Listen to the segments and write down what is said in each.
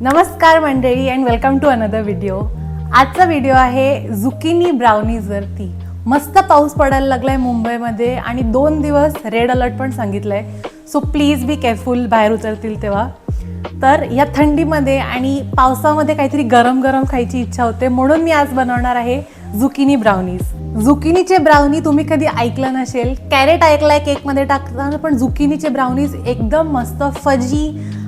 नमस्कार मंडळी and welcome to another video. आजचा व्हिडिओ आहे झुकिनी ब्राउनीजवरती. मस्त पाऊस पडायला लागलाय मुंबईमध्ये आणि 2 दिवस रेड अलर्ट पण सांगितलंय. सो प्लीज बी केअरफुल बाहेर उतरतील तेव्हा. तर या थंडीमध्ये आणि पावसामध्ये काहीतरी गरम गरम खायची इच्छा होते, म्हणून मी आज बनवणार आहे झुकिनी ब्राउनीज. झुकिनीचे ब्राउनी तुम्ही कधी ऐकलं नसेल. कॅरेट ऐकलाय केकमध्ये टाकताना, पण झुकिनीचे ब्राउनीज एकदम मस्त फजी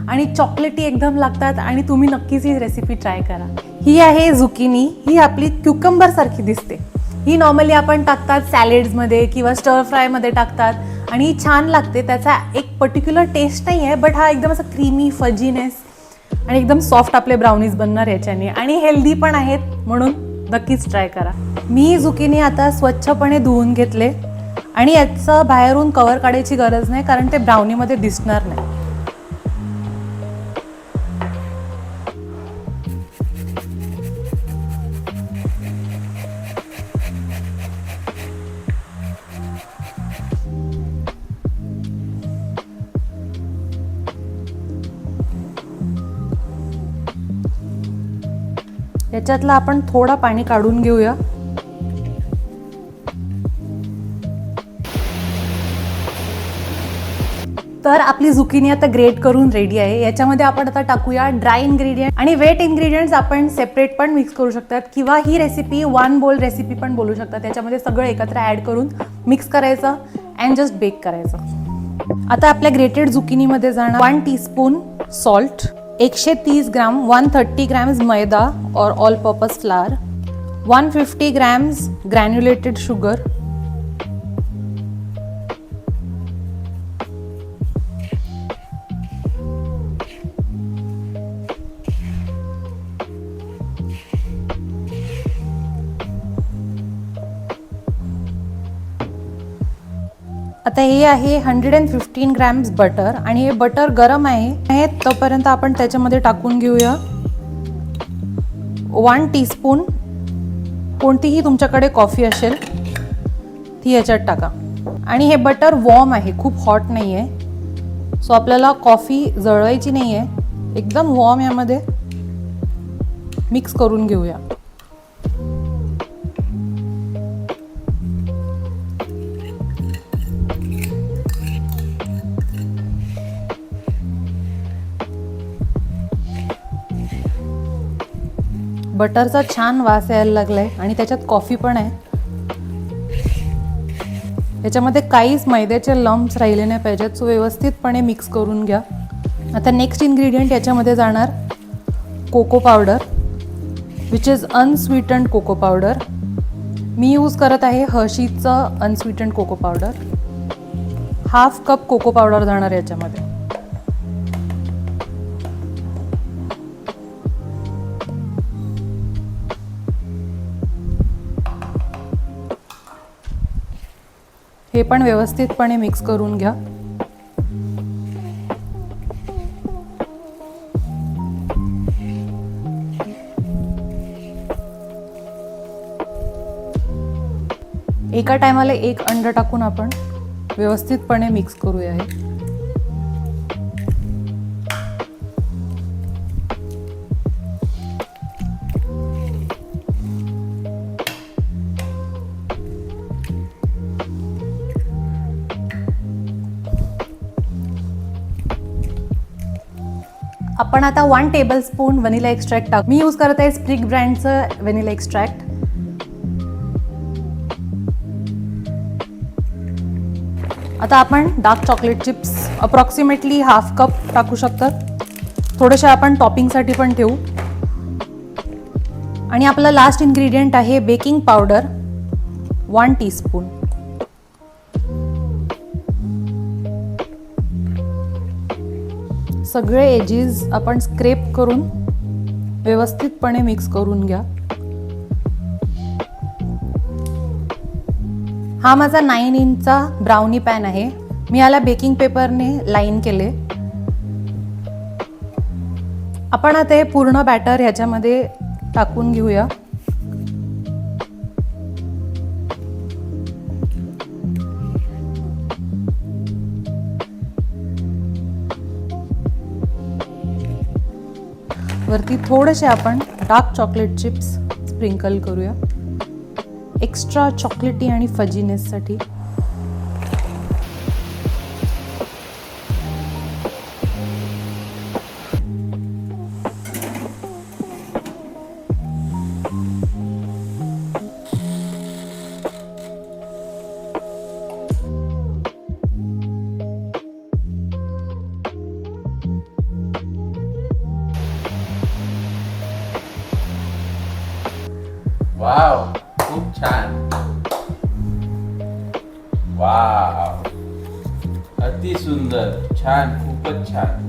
आणि चॉकलेटी एकदम लागतात आणि तुम्ही नक्कीच ही रेसिपी ट्राय करा. ही आहे झुकिनी. ही आपली क्युकंबर सारखी दिसते. ही नॉर्मली आपण टाकतात सॅलेड्समध्ये किंवा स्टर फ्रायमध्ये टाकतात आणि ही छान लागते. त्याचा एक पर्टिक्युलर टेस्ट नाही आहे, बट हा एकदम असा क्रीमी फजीनेस आणि एकदम सॉफ्ट आपले ब्राउनीज बनणार याच्याने, आणि हेल्दी पण आहेत, म्हणून नक्कीच ट्राय करा. मी झुकिनी आता स्वच्छपणे धुवून घेतले आणि याचं बाहेरून कवर काढायची गरज नाही, कारण ते ब्राउनीमध्ये दिसणार नाही. याच्यातलं आपण थोडं पाणी काढून घेऊया. तर आपली झुकिनी आता ग्रेट करून रेडी आहे. याच्यामध्ये आपण आता टाकूया ड्राय इन्ग्रेडियंट आणि वेट इन्ग्रेडियंट्स आपण सेपरेट पण मिक्स करू शकतात, किंवा ही रेसिपी 1 बोल रेसिपी पण बोलू शकतात. त्याच्यामध्ये सगळं एकत्र ॲड करून मिक्स करायचं अँड जस्ट बेक करायचं. आता आपल्या ग्रेटेड झुकिनीमध्ये जाणार 1 टीस्पून सॉल्ट, 130 ग्राम 130 ग्रॅम्स मैदा और all purpose flower, 150 grams granulated sugar, आता हे आहे 115 ग्रॅम्स बटर, आणि हे बटर गरम आहे तोपर्यंत आपण त्याच्यामध्ये टाकून घेऊया 1 टीस्पून कोणतीही तुमच्याकडे कॉफी असेल ती याच्यात टाका. आणि हे बटर वॉर्म आहे, खूप हॉट नाही आहे. सो आपल्याला कॉफी जळवायची नाही आहे, एकदम वॉर्म यामध्ये मिक्स करून घेऊया. बटरचा छान वास यायला लागलाय आणि त्याच्यात कॉफी पण आहे. याच्यामध्ये काहीच मैद्याचे लम्प्स राहिले नाही पाहिजेत. सो व्यवस्थितपणे मिक्स करून घ्या. आता नेक्स्ट इन्ग्रेडियंट याच्यामध्ये जाणार cocoa powder, which is unsweetened cocoa powder. मी यूज करत आहे हर्शीजचं unsweetened cocoa powder. 1/2 cup cocoa powder जाणार याच्यामध्ये. हे पण व्यवस्थितपणे मिक्स करून घ्या. एका टायमाला 1 अंड टाकून आपण व्यवस्थितपणे मिक्स करूया. हे आपण आता 1 टेबलस्पून व्हॅनिला एक्स्ट्रॅक्ट टाकू. मी यूज करत आहे स्प्रिग ब्रँडचं व्हॅनिला एक्स्ट्रॅक्ट. आता आपण dark chocolate chips approximately 1/2 cup टाकू शकतात. थोडेसे आपण टॉपिंगसाठी पण ठेवू. आणि आपला लास्ट इन्ग्रेडियंट आहे बेकिंग पावडर 1 टीस्पून. सगळे एजेस आपण स्क्रेप करून व्यवस्थितपणे मिक्स करून घ्या. हा माझा 9 इंचचा ब्राउनी पॅन आहे. मी याला बेकिंग पेपरने लाईन केले. आपण आता हे पूर्ण बॅटर ह्याच्यामध्ये टाकून घेऊया. वरती थोडेसे आपण डार्क चॉकलेट चिप्स स्प्रिंकल करूया एक्स्ट्रा चॉकलेटी आणि फजीनेससाठी. वाव, खूप छान. वाव, अति सुंदर, छान, खूपच छान.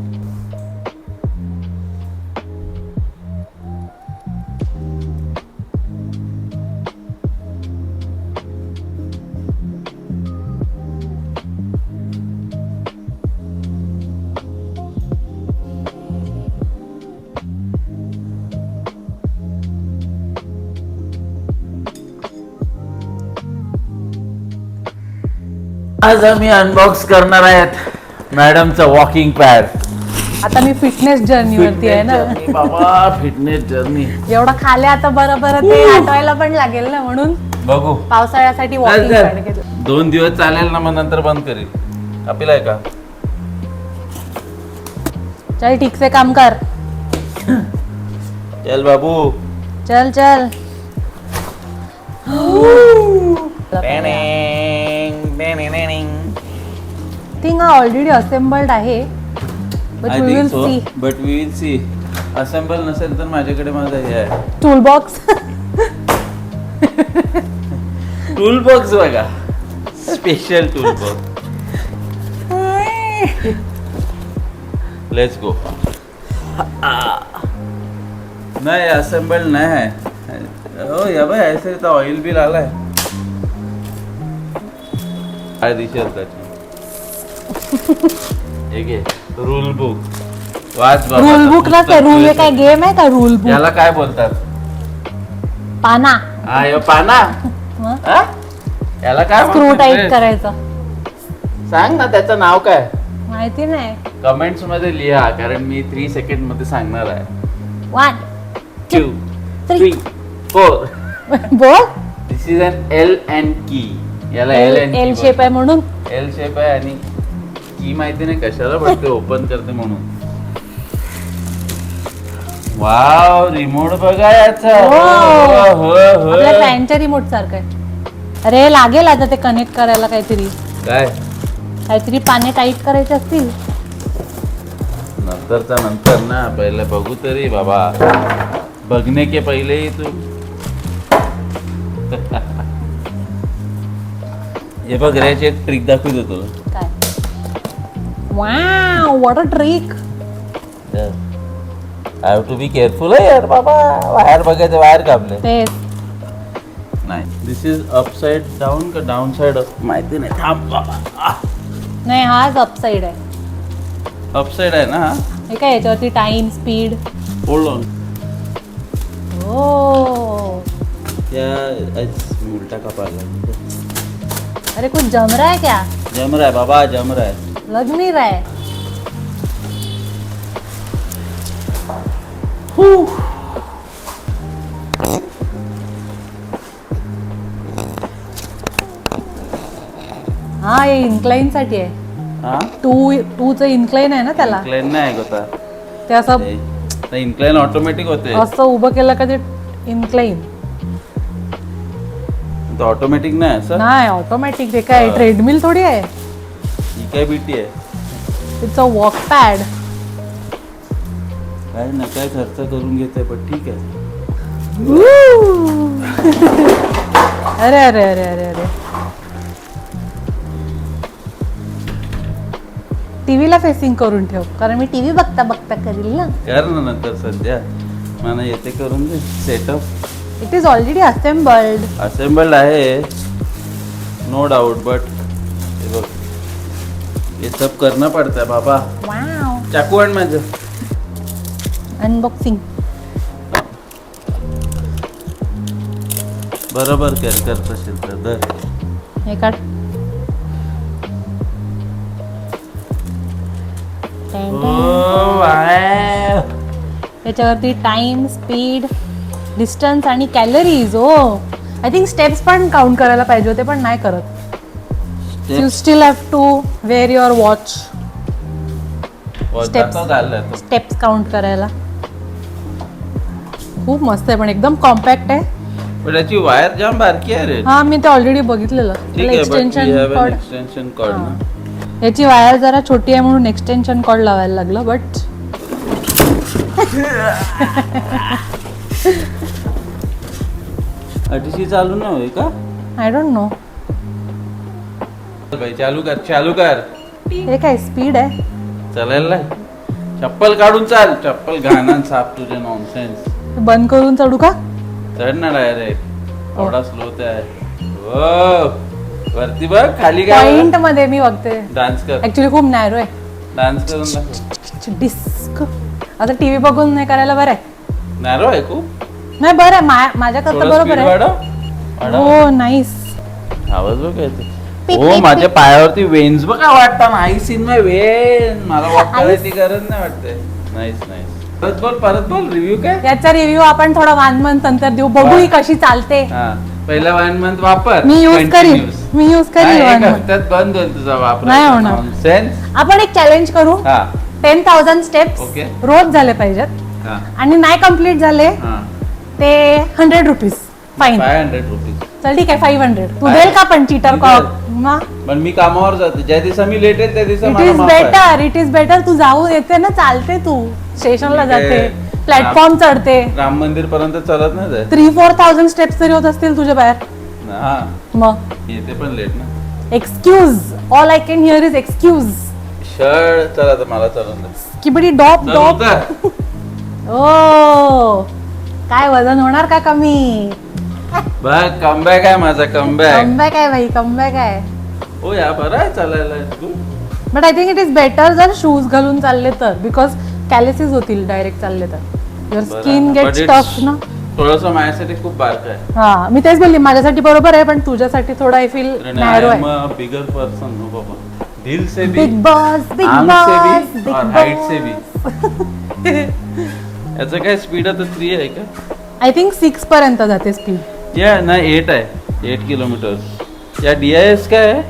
आज आम्ही अनबॉक्स करणार आहेत मॅडमचं वॉकिंग पॅड. आता मी फिटनेस जर्नी वरती आहे ना. बाबा, फिटनेस जर्नी. एवढं खाले आता बरं ते आठवायला पण लागेल ना, म्हणून बघू पावसाळ्यासाठी वॉकिंग पॅड घेतलं. 2 दिवस चालेल ना, मग नंतर बंद करील. आपल्याला आहे का? चल ठीक से काम कर. चल बाबू. चल चल. थिंग ऑलरेडी असेंबल्ड आहे, but I we think will so, see. But we will see. Assemble नसेल तर माझ्याकडे माझा हे आहे, टूल बॉक्स. टूल बॉक्स बघा, special tool box. Let's go. नहीं असेंबल नहीं है. ओ या भाई, ऐसे तो ऑयल भी डाला है. Rule book. वाच बाबा. रूल बुक ना, ते रूल काय गेम आहे का? रूल बुक याला काय बोलतात? पाना. हा, यो पाना. हा? याला काय स्क्रू बोलतात टाईट रे? करायचं. सांग ना त्याचं नाव काय? माहिती नाही. कमेंट्स मध्ये लिहा, कारण मी 3 सेकंड मध्ये सांगणार आहे. 1 2 3 4. बोल. दिस इज एन एल अँड की. याला एल शेप आहे म्हणून. एल शेप आहे आणि की माहिती नाही कशाला पडते, ओपन करते म्हणून. वाव, रिमोट बघा याचा. आपल्या फॅनच्या रिमोट सारखं आहे. अरे लागेल आता ते कनेक्ट करायला काहीतरी. काहीतरी पाने टाईट करायचे असतील. नंतरचा नंतर ना, पहिले बघू तरी बाबा. बघणे के पहिले ही तू. हे बघ रे, एक ट्रिक दाखवतो तुला. काय? Wow, what a trick. I have to be careful आहे यार बाबा. वायर बघायचं, वायर कापले. तेच. नाही, दिस इज अपसाइड डाऊन का डाऊन साइड माहिती नाही. थांब बाबा. नाही, हाच अपसाइड आहे. अपसाइड आहे ना हा? हे काय, याच्यावरती टाइम, स्पीड. Hold on. ओ, क्या उल्टा कपाला. अरे कुछ जम रहा है क्या? जम रहा है बाबा, जम रहा है. लग नहीं रहा है. हा, हे इन्क्लाइन साठी आहे. हा, टू चं इन्क्लाइन आहे ना त्याला. इन्क्लाइन नाही होता ते असं ते. इन्क्लाइन ऑटोमॅटिक होते. असं उभं केलं का ते इन्क्लाइन. ऑटोमॅटिक नाही असं. नाही, ऑटोमॅटिक. ते काय ट्रेडमिल थोडी आहे. ही काय बीटी आहे? It's a walk pad. काय ना काय खर्च करून घेते, पण ठीक आहे. अरे अरे अरे अरे अरे. टीव्हीला फेसिंग करून ठेव, कारण मी टीव्ही बघता बघता करील ना. कर ना नंतर, सध्या मला येते करून दे setup. It is already assembled. Assembled आहे, नो डाउट, बट ये बघ, ये सब करना पड़ता है बाबा. वाव. चाकू आण माझं. अनबॉक्सिंग. बरोबर करत असेल तर धर. हे काढ. Oh wow. याच्यावरती टाइम, स्पीड, डिस्टन्स आणि calories. Oh I think steps पण काउंट करायला पाहिजे होते, पण नाही करत. You still have to wear your watch. steps steps count करायला. खूप मस्त आहे, पण एकदम कॉम्पॅक्ट आहे. पण याची वायर जाम बारकी आहे रे. हा मी ते ऑलरेडी बघितलेलं. ठीक आहे, but we have an cord, extension cord ना. याची वायर जरा छोटी आहे म्हणून एक्सटेन्शन कॉर्ड लावायला लागलं. बट अतिशी चालू नाही होय का? I don't know. भाई चालू कर. हे काय स्पीड आहे? चालायला लाग. चप्पल काढून चाल. चप्पल घाणा साप तुझे नॉनसेन्स. बंद करून चढू का? चढ ना डायरेक्ट. एवढा स्लो आहे. ओ वरती बघ, खाली काय पॉइंट मध्ये मी बघते. डान्स कर. ऍक्च्युली खूप नॅरो आहे. डान्स करून दाखव. डिस्क. आता टीव्ही बघून नाही करायला बरं आहे. नॅरो आहे खूप. नाही बरं आहे, माझ्याकरता बरोबर आहे. हो नाईस. आवाज बघ काय ते. हो माझ्या पायावरती वेन्स बघा वाटता. नाही सीन मध्ये वेन मला वॉक करायची गरज नाही वाटते. नाईस. परत बोल रिव्ह्यू काय. याचा रिव्ह्यू आपण थोडा 1 मंथ नंतर देऊ. बघू ही कशी चालते. हा पहिला 1 मंथ वापर. मी यूज करीन. त्यात बंद होईल तुझा वापर. नाही होणार. नॉनसेन्स. आपण एक चॅलेंज करू. हा 10,000 स्टेप्स ओके. रोज झाले पाहिजेत. हा आणि नाही कम्प्लीट झाले हा ते 100 रुपीज फाईन. 500 रुपीज. चल ठीक आहे 500. तू देईल का पण चीटर कॉक? पण मी कामावर जाते. ज्या दिवसा मी लेट आहे त्या दिवसा इट मला इज माफ आहे. बेटर. It is better. तू जाऊन येते ना, चालते, तू स्टेशनला ठीक आहे. जाते, प्लॅटफॉर्म चढते. राम मंदिर पर्यंत चलत नाही जाय. 3-4,000 स्टेप्स तरी होत असतील तुझ्या बाहेर. हा मग येते पण लेट ना. Excuse. All I can hear is excuse. शळ चला तर मला चालून दे. किबडी डॉप चल, डॉप. उतर. ओ काय वजन होणार का कमी? बघ कमबॅक आहे माझा. कमबॅक. कमबॅक आहे भाई, कमबॅक आहे. हो या बरं आहे चालायला. But I think it is better जर शूज घालून चालले तर, बिकॉज कॅलेसिस होतील डायरेक्ट चालले तर. युअर स्किन गेट्स टफ ना. थोडस माझ्यासाठी खूप बारक आहे. हा मी तेच बोलली, माझ्यासाठी बरोबर आहे, पण तुझ्यासाठी थोडा आय फील नॅरो आहे. बिगर पर्सन हो बाबा. दिल से भी, big boss, big arm boss, से भी बिग और हाइट से भी. याचं काय स्पीड आता 3 आहे का? आय थिंक 6 पर्यंत जाते स्पीड. या ना 8 आहे. 8 किलोमीटर. या DIS काय आहे?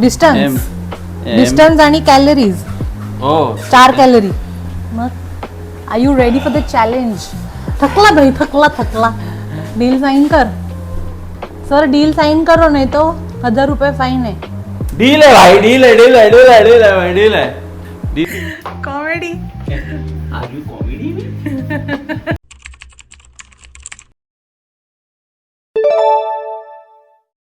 डिस्टन्स. डिस्टन्स आणि कॅलरीज. हो 4 कॅलरी. मग are you ready for the challenge? थकला भाई, थकला. डील साइन कर सर. डील साइन करो, नहीं तो 1000 रुपये फाइन है. डील आहे भाई. डील आहे. कॉमेडी. Are you comedy.